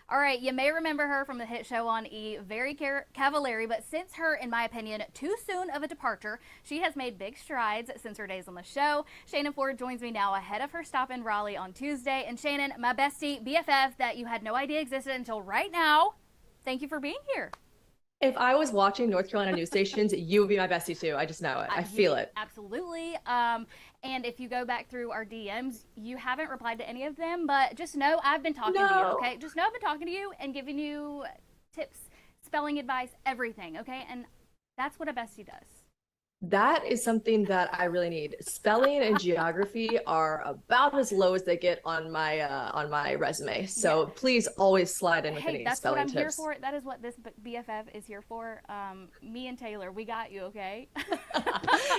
All right, you may remember her from the hit show on E, very cavallari, but since her, in my opinion, too soon of a departure, she has made big strides since her days on the show. Shannon Ford joins me now ahead of her stop in Raleigh on Tuesday. And Shannon, my bestie, BFF, that you had no idea existed until right now, thank you for being here. If I was watching North Carolina news stations, you would be my bestie too. I just know it. I feel it. Absolutely. And if you go back through our DMs, you haven't replied to any of them, but just know I've been talking to you, No. okay? Just know I've been talking to you and giving you tips, spelling advice, everything, okay? And that's what a bestie does. That is something that I really need. Spelling and geography are about as low as they get on my resume. Yeah. So please always slide in with Hey, any that's what spelling I'm here tips. for. That is what this BFF is here for. Me and Taylor, we got you, okay?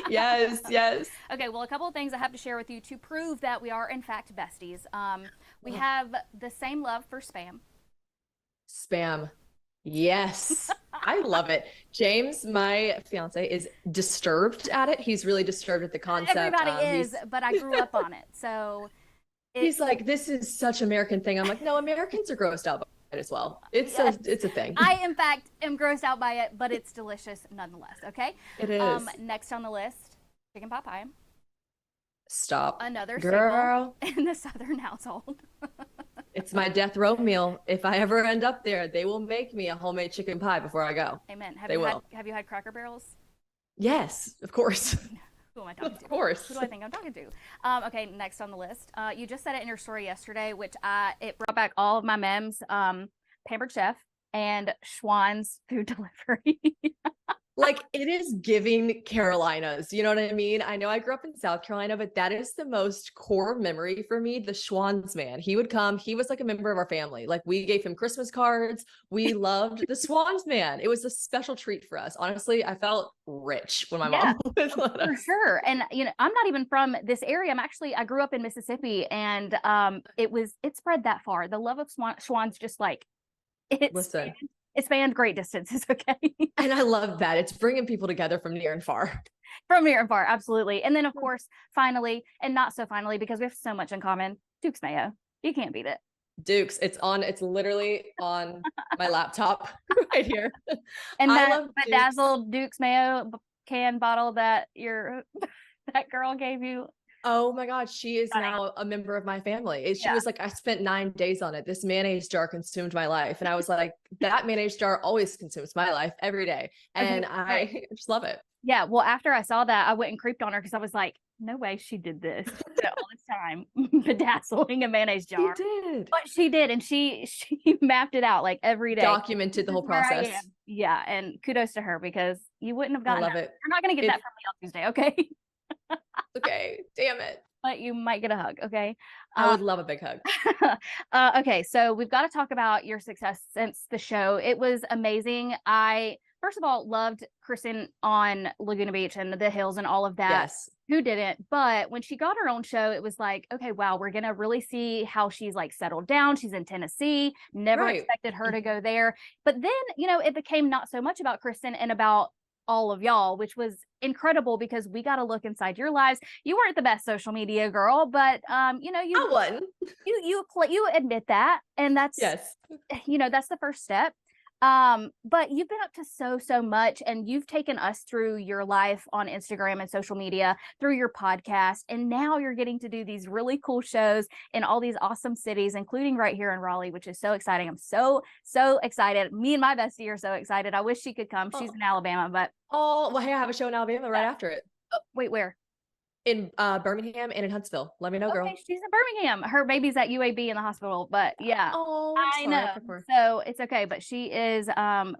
Yes, yes. Okay, well, a couple of things I have to share with you to prove that we are, in fact, besties. We have the same love for spam. Spam. Yes. I love it. James, my fiance, is disturbed at it. He's really disturbed at the concept. Everybody is, but I grew up on it. So He's it's, like, this is such American thing. I'm like, no, Americans are grossed out by it as well. yes. It's a thing. I, in fact, am grossed out by it, but it's delicious nonetheless. Okay. It is. Next on the list, chicken pot pie. Stop. Another staple Girl, in the Southern household. it's my death row meal. If I ever end up there, they will make me a homemade chicken pie before I go. Amen. They will. Have you had Cracker Barrels? Yes, of course. Who am I talking to? Of course. Who do I think I'm talking to? Okay, next on the list. You just said it in your story yesterday, which it brought back all of my memes. Pampered Chef and Schwann's food delivery. Like it is giving Carolinas. You know what I mean? I know I grew up in South Carolina, but that is the most core memory for me. The Schwann's man. He would come. He was like a member of our family. Like we gave him Christmas cards. We loved the Schwann's man. It was a special treat for us. Honestly, I felt rich when my Yeah, mom would let for us. sure. And I'm not even from this area. I grew up in Mississippi, and it spread that far. The love of Schwann's just like it's Listen, it spanned great distances. Okay. and I love that. It's bringing people together from near and far. From near and far, absolutely. And then, of course, finally, and not so finally, because we have so much in common, Duke's Mayo. You can't beat it. Duke's, it's literally on my laptop right here. And I that love Duke's. bedazzled Duke's Mayo can bottle that that girl gave you. Oh my God, she is Funny. now a member of my family. She Yeah. was like, I spent 9 days on it. This mayonnaise jar consumed my life. And I was like, that mayonnaise jar always consumes my life every day. Okay, And right. I just love it. Yeah. Well, after I saw that, I went and creeped on her because I was like, no way she did this all this time, bedazzling a mayonnaise She jar. did. But she did, and she mapped it out like every day. Documented the This whole is where I process. am. Yeah, and kudos to her because you wouldn't have I gotten love that. it. You're not gonna get If that from me on Tuesday, okay? okay, damn it. But you might get a hug, okay? I would love a big hug. Okay, so we've got to talk about your success since the show. It was amazing. I first of all loved Kristen on Laguna Beach and the hills and all of that. Yes. Who didn't? But when she got her own show, it was like, okay, wow, we're gonna really see how she's like settled down. She's in Tennessee. Never Right. expected her to go there. But then, it became not so much about Kristen and about all of y'all, which was incredible because we got to look inside your lives. You weren't the best social media girl, but I won. you admit that, and that's Yes. that's the first step. But you've been up to so much, and you've taken us through your life on Instagram and social media, through your podcast, and now you're getting to do these really cool shows in all these awesome cities, including right here in Raleigh, which is so exciting. I'm so excited. Me and my bestie are so excited. I wish she could come. She's in Alabama, but Oh, well, hey, I have a show in Alabama right after it. oh, wait, where? In Birmingham and in Huntsville. Let me know, girl. Okay, she's in Birmingham. Her baby's at UAB in the hospital, but yeah. Oh, I I'm sorry. know. So it's okay, but she is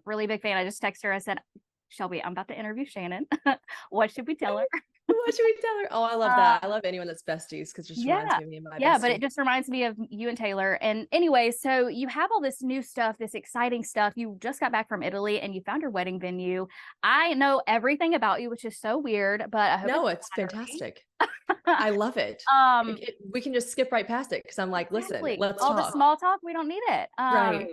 really big fan. I just texted her. I said, Shelby, I'm about to interview Shannon. What should we tell her? What should we tell her? Oh, I love that. I love anyone that's besties because it just reminds Yeah. me of me and my Yeah, but it bestie. just reminds me of you and Taylor. And anyway, so you have all this new stuff, this exciting stuff. You just got back from Italy and you found your wedding venue. I know everything about you, which is so weird, but I hope No, it's it's flattering. fantastic. I love it. Um, We can just skip right past it because I'm like, listen, exactly. let's All the talk. small talk, we don't need it. Right.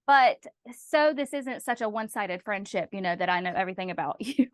But so this isn't such a one-sided friendship, that I know everything about you.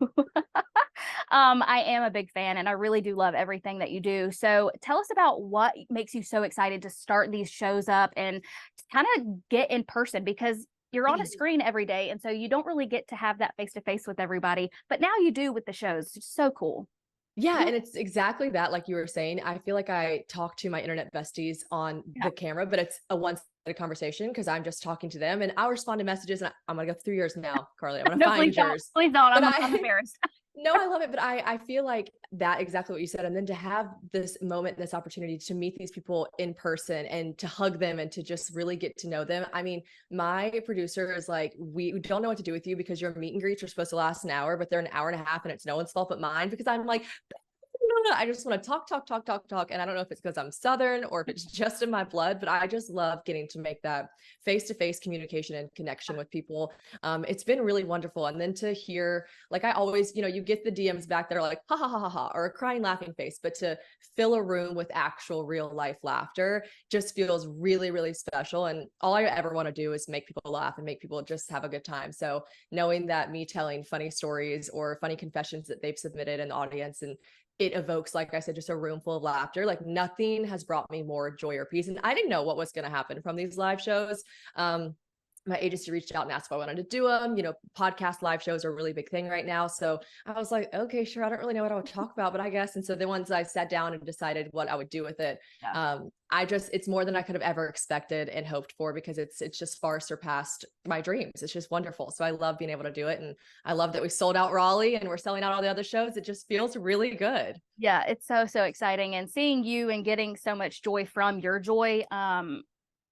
I am a big fan and I really do love everything that you do. So tell us about what makes you so excited to start these shows up and kind of get in person, because you're on a screen every day. And so you don't really get to have that face to face with everybody, but now you do with the shows. It's so cool. Yeah, and it's exactly that, like you were saying. I feel like I talk to my internet besties on Yeah. the camera, but it's a one-sided conversation because I'm just talking to them and I'll respond to messages and I'm gonna go through yours now, Carly. I'm gonna No, find please don't. yours. Please don't. But I'm I embarrassed. no, I love it, but I feel like that exactly what you said, and then to have this moment, this opportunity to meet these people in person and to hug them and to just really get to know them. I mean, my producer is like, "We don't know what to do with you because your meet and greets are supposed to last an hour, but they're an hour and a half, and it's no one's fault but mine," because I'm like, no, I just want to talk, talk, talk, talk, talk. And I don't know if it's because I'm Southern or if it's just in my blood, but I just love getting to make that face-to-face communication and connection with people. It's been really wonderful. And then to hear, like I always, you get the DMs back that are like, ha, ha, ha, ha, ha, or a crying, laughing face, but to fill a room with actual real life laughter just feels really, really special. And all I ever want to do is make people laugh and make people just have a good time. So knowing that me telling funny stories or funny confessions that they've submitted in the audience, and it evokes, like I said, just a room full of laughter. Like nothing has brought me more joy or peace. And I didn't know what was going to happen from these live shows. My agency reached out and asked if I wanted to do them. Podcast live shows are a really big thing right now. So I was like, okay, sure. I don't really know what I would talk about, but I guess. And so the ones I sat down and decided what I would do with it, Yeah. it's more than I could have ever expected and hoped for, because it's just far surpassed my dreams. It's just wonderful. So I love being able to do it. And I love that we sold out Raleigh and we're selling out all the other shows. It just feels really good. Yeah, it's so, so exciting. And seeing you and getting so much joy from your joy,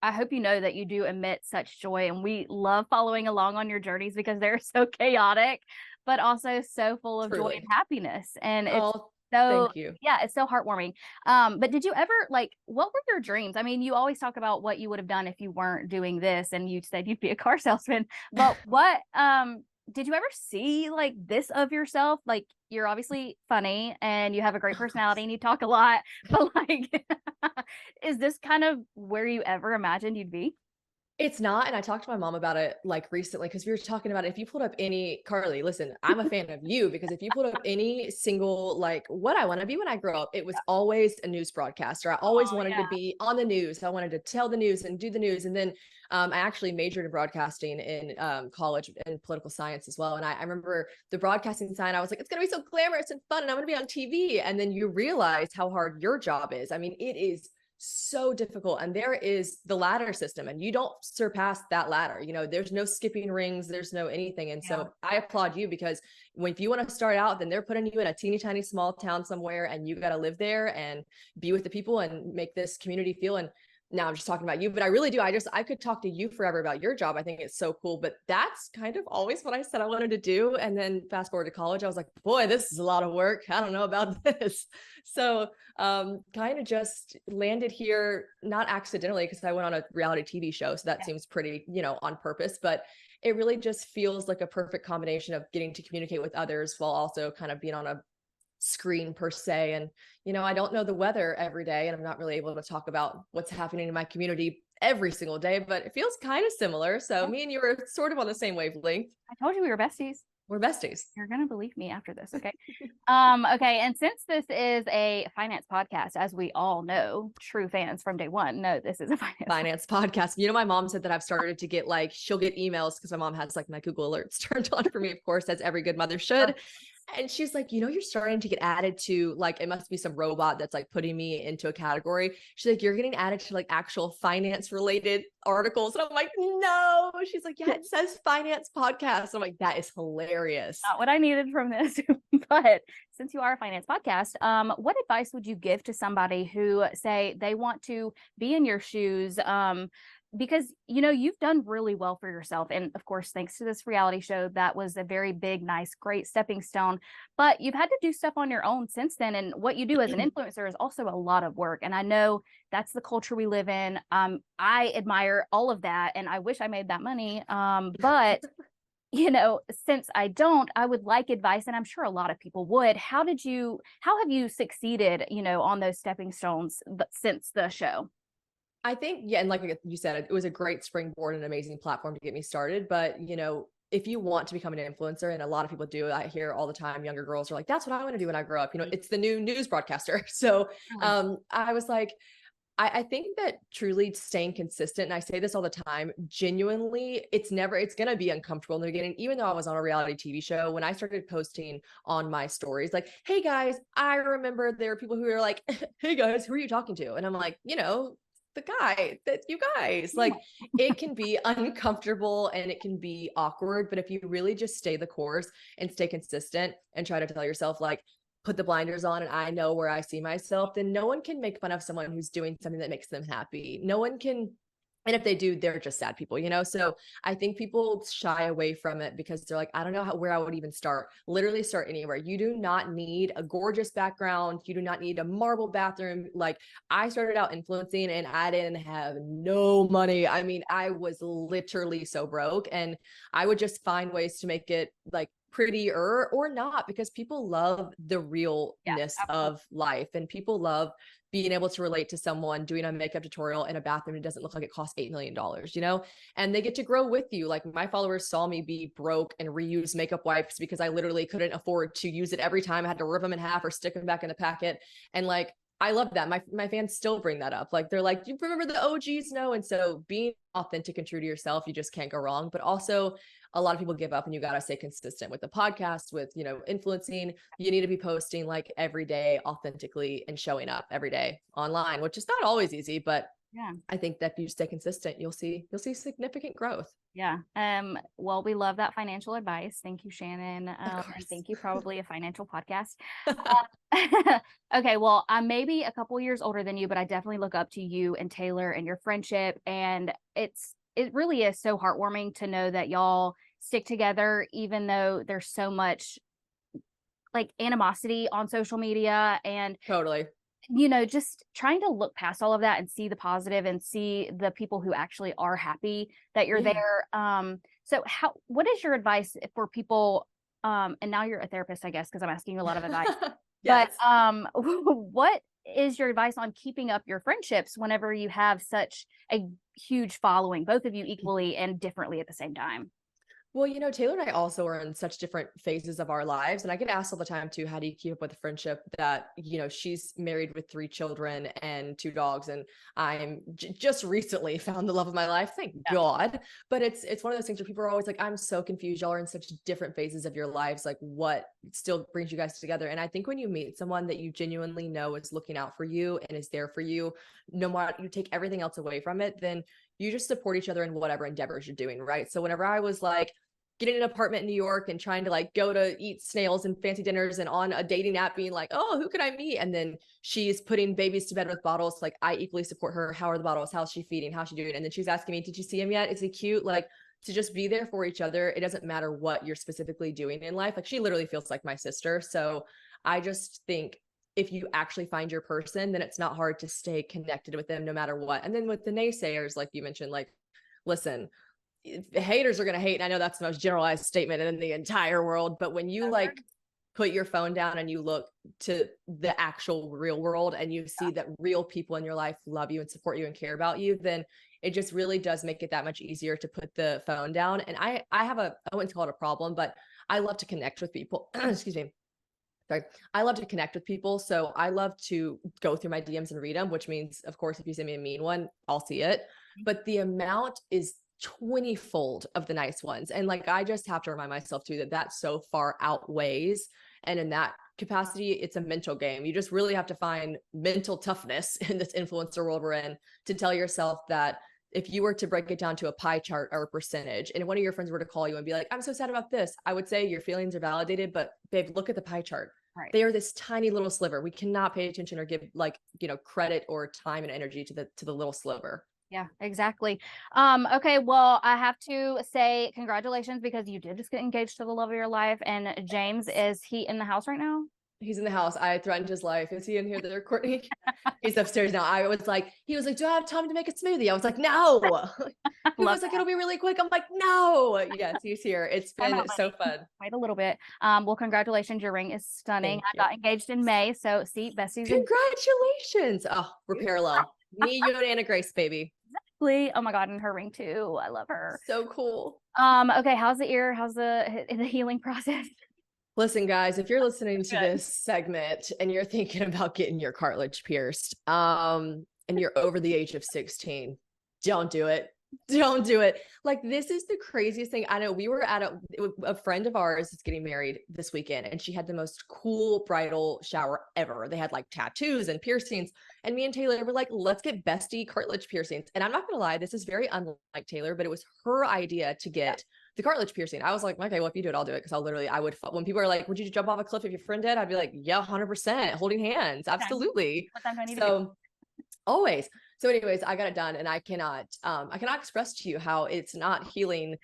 I hope you know that you do emit such joy. And we love following along on your journeys because they're so chaotic, but also so full of joy and Truly. happiness. And it's Oh, so, thank you. yeah, it's so heartwarming. But did you ever, like, what were your dreams? I mean, you always talk about what you would have done if you weren't doing this, and you said you'd be a car salesman, but what, did you ever see like this of yourself? Like, you're obviously funny and you have a great personality and you talk a lot, but like, is this kind of where you ever imagined you'd be? It's not, and I talked to my mom about it, like, recently, because we were talking about it. If you pulled up any Carly, listen, I'm a fan of you, because if you pulled up any single, like, what I wanna be when I grow up, it was always a news broadcaster. I always Oh, wanted yeah. to be on the news. I wanted to tell the news and do the news, and then, I actually majored in broadcasting in, college and political science as well, and I remember the broadcasting sign, I was like, "It's gonna be so glamorous and fun, and I'm gonna be on TV," and then you realize how hard your job is. I mean, it is so difficult, and there is the ladder system, and you don't surpass that ladder. There's no skipping rings, there's no anything. And Yeah. so I applaud you, because if you want to start out, then they're putting you in a teeny tiny small town somewhere, and you got to live there and be with the people and make this community feel. And now I'm just talking about you, but I really do. I could talk to you forever about your job. I think it's so cool, but that's kind of always what I said I wanted to do. And then fast forward to college, I was like, boy, this is a lot of work. I don't know about this. So kind of just landed here, not accidentally, because I went on a reality TV show. So that seems pretty, on purpose, but it really just feels like a perfect combination of getting to communicate with others while also kind of being on a screen per se. And I don't know the weather every day, and I'm not really able to talk about what's happening in my community every single day, but it feels kind of similar. So Yeah. me and you are sort of on the same wavelength. I told you we were besties. We're besties. You're gonna believe me after this, okay? Okay, and since this is a finance podcast, as we all know, true fans from day one know this is a Finance podcast. My mom said that I've started to get, like, she'll get emails because my mom has, like, my Google alerts turned on for me, of course, as every good mother should. And she's like, you're starting to get added to, like, it must be some robot that's like putting me into a category. She's like, you're getting added to like actual finance related articles. And I'm like, no. She's like, yeah, it says finance podcast. I'm like, that is hilarious. Not what I needed from this. But since you are a finance podcast, what advice would you give to somebody who, say, they want to be in your shoes? Because you've done really well for yourself, and of course, thanks to this reality show, that was a very big, nice, great stepping stone. But you've had to do stuff on your own since then, and what you do as an influencer is also a lot of work. And I know that's the culture we live in. I admire all of that, and I wish I made that money. But since I don't, I would like advice, and I'm sure a lot of people would. How have you succeeded, on those stepping stones since the show? I think, yeah, and like you said, it was a great springboard and amazing platform to get me started. But if you want to become an influencer, and a lot of people do, I hear all the time, younger girls are like, that's what I want to do when I grow up. You know, it's the new news broadcaster. So Really? I was like, I think that truly staying consistent, and I say this all the time, genuinely, it's going to be uncomfortable in the beginning. Even though I was on a reality TV show, when I started posting on my stories, like, hey guys, I remember there were people who were like, hey guys, who are you talking to? And I'm like, the guy that you guys like, it can be uncomfortable and it can be awkward. But if you really just stay the course and stay consistent and try to tell yourself, like, put the blinders on and I know where I see myself, then no one can make fun of someone who's doing something that makes them happy. No one can. And if they do, they're just sad people, So I think people shy away from it because they're like, I don't know where I would even start. Literally start anywhere. You do not need a gorgeous background. You do not need a marble bathroom. Like, I started out influencing and I didn't have no money. I mean, I was literally so broke, and I would just find ways to make it like prettier or not, because people love the Yeah, realness absolutely. of life, and people love being able to relate to someone doing a makeup tutorial in a bathroom. It doesn't look like it costs $8 million, and they get to grow with you. Like, my followers saw me be broke and reuse makeup wipes because I literally couldn't afford to use it every time. I had to rip them in half or stick them back in the packet. And like, I love that. My fans still bring that up. Like, they're like, you remember the OGs? No. And so being authentic and true to yourself, you just can't go wrong. But also, a lot of people give up, and you got to stay consistent with the podcast, with, influencing. You need to be posting like every day authentically and showing up every day online, which is not always easy, but Yeah. I think that if you stay consistent, you'll see significant growth. Yeah. Well, we love that financial advice. Thank you, Shannon. Of And course. thank you, probably a financial podcast. Okay. Well, I'm maybe a couple years older than you, but I definitely look up to you and Taylor and your friendship. And it really is so heartwarming to know that y'all stick together, even though there's so much like animosity on social media. And Totally. just trying to look past all of that and see the positive and see the people who actually are happy that you're Yeah. there. So what is your advice for people? And now you're a therapist, I guess, because I'm asking you a lot of advice, but, Yes. what is your advice on keeping up your friendships whenever you have such a huge following, both of you equally and differently at the same time? Well, Taylor and I also are in such different phases of our lives. And I get asked all the time too, how do you keep up with a friendship that, she's married with 3 children and 2 dogs. And I'm just recently found the love of my life. Thank Yeah. God. But it's one of those things where people are always like, I'm so confused. Y'all are in such different phases of your lives. Like, what still brings you guys together? And I think when you meet someone that you genuinely know is looking out for you and is there for you, no matter, you take everything else away from it, then you just support each other in whatever endeavors you're doing. Right. So whenever I was like, getting an apartment in New York and trying to like go to eat snails and fancy dinners and on a dating app being like, oh, who could I meet? And then she's putting babies to bed with bottles. Like, I equally support her. How are the bottles? How's she feeding? How's she doing? And then she's asking me, did you see him yet? Is he cute? Like, to just be there for each other. It doesn't matter what you're specifically doing in life. Like, she literally feels like my sister. So I just think if you actually find your person, then it's not hard to stay connected with them no matter what. And then with the naysayers, like you mentioned, like, listen, haters are going to hate. And I know that's the most generalized statement in the entire world, but when you like put your phone down and you look to the actual real world and you see that real people in your life love you and support you and care about you, then it just really does make it that much easier to put the phone down. And I wouldn't call it a problem, but I love to connect with people. Excuse me. Sorry. I love to connect with people. So I love to go through my DMs and read them, which means, of course, if you send me a mean one, I'll see it. But the amount is 20-fold of the nice ones. And like, I just have to remind myself too, that so far outweighs. And in that capacity, it's a mental game. You just really have to find mental toughness in this influencer world we're in to tell yourself that if you were to break it down to a pie chart or a percentage, and one of your friends were to call you and be like, I'm so sad about this, I would say your feelings are validated, but babe, look at the pie chart. Right. They are this tiny little sliver. We cannot pay attention or give like, credit or time and energy to the little sliver. Yeah, exactly. Okay, well, I have to say congratulations because you did just get engaged to the love of your life. And James, is he in the house right now? He's in the house. I threatened his life. Is he in here there, Courtney? He's upstairs now. He was like, do I have time to make a smoothie? I was like, no. He was like, it'll be really quick. I'm like, no. Yes, he's here. It's been so fun. Wait a little bit. Well, congratulations. Your ring is stunning. Thank I you. got engaged in May. So see, besties. Congratulations. Oh, we're parallel. Me, you, and Anna Grace, baby. Lee. Oh my God, and her ring too. I love her. So cool. Okay, how's the ear? How's the healing process? Listen, guys, if you're listening to Good. this segment and you're thinking about getting your cartilage pierced, and you're over the age of 16, don't do it. Don't do it. Like, this is the craziest thing. I know we were at a friend of ours is getting married this weekend, and she had the most cool bridal shower ever. They had like tattoos and piercings. And me and Taylor were like, let's get bestie cartilage piercings. And I'm not gonna lie, this is very unlike Taylor, but it was her idea to get the cartilage piercing. I was like, okay, well, if you do it, I'll do it. Cause I would, when people are like, would you jump off a cliff if your friend did? I'd be like, yeah, 100%, holding hands. Absolutely. What time do I need to So always. So anyways, I got it done, and I cannot express to you how it's not healing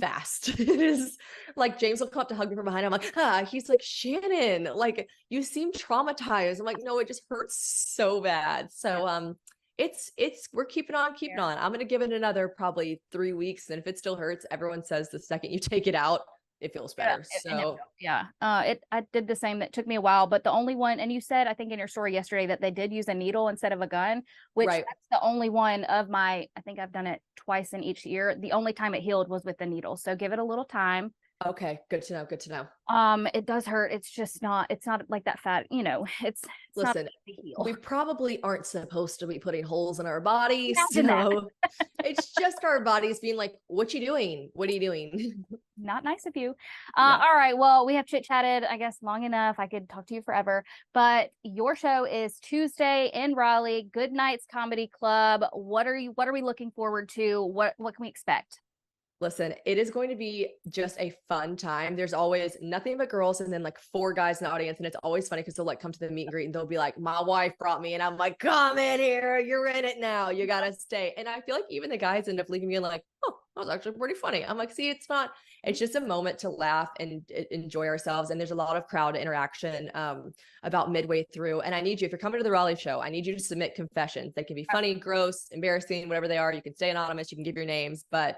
fast. It is like James will come up to hug me from behind. I'm like, he's like, Shannon, like, you seem traumatized. I'm like, no, it just hurts so bad. So it's we're keeping on. I'm gonna give it another probably 3 weeks. And if it still hurts, everyone says the second you take it out, it feels better. So I did the same. That took me a while, but the only one, and you said, I think in your story yesterday, that they did use a needle instead of a gun, which right. that's the only one of my, I think I've done it twice in each year. The only time it healed was with the needle. So give it a little time. Okay, good to know. Good to know. It does hurt. It's not like that fat, it's Listen, not a heal. we probably aren't supposed to be putting holes in our bodies. Imagine that. So it's just our bodies being like, what you doing? What are you doing? Not nice of you. No. All right. Well, we have chit-chatted, I guess, long enough. I could talk to you forever. But your show is Tuesday in Raleigh, Good Nights Comedy Club. What are we looking forward to? What can we expect? Listen, it is going to be just a fun time. There's always nothing but girls and then like 4 guys in the audience. And it's always funny because they'll like come to the meet and greet and they'll be like, my wife brought me. And I'm like, come in here. You're in it now. You got to stay. And I feel like even the guys end up leaving me and like, oh, that was actually pretty funny. I'm like, see, it's just a moment to laugh and enjoy ourselves. And there's a lot of crowd interaction about midway through. And I need you, if you're coming to the Raleigh show, I need you to submit confessions. They can be funny, gross, embarrassing, whatever they are. You can stay anonymous. You can give your names, but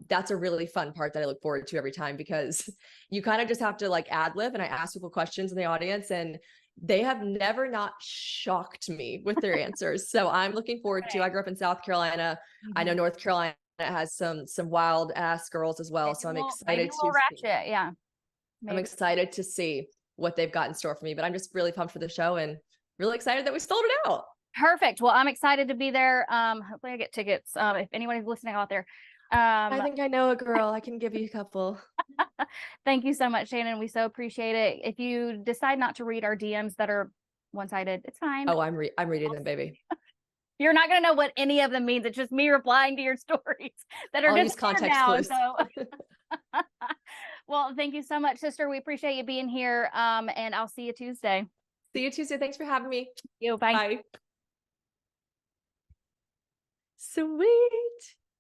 that's a really fun part that I look forward to every time, because you kind of just have to like ad lib, and I ask people questions in the audience and they have never not shocked me with their answers. So I'm looking forward to, I grew up in South Carolina. I know North Carolina has some wild ass girls as well. So I'm excited to ratchet. Yeah. I'm excited to see what they've got in store for me, but I'm just really pumped for the show and really excited that we sold it out. Perfect. Well, I'm excited to be there. Hopefully I get tickets. If anybody's listening out there. I think I know a girl. I can give you a couple. Thank you so much, Shannon. We so appreciate it. If you decide not to read our DMs that are one-sided, it's fine. Oh, I'm reading them, baby. You're not going to know what any of them means. It's just me replying to your stories that are just context clues. So. Well, thank you so much, sister. We appreciate you being here. And I'll see you Tuesday. See you Tuesday. Thanks for having me. Bye. Sweet.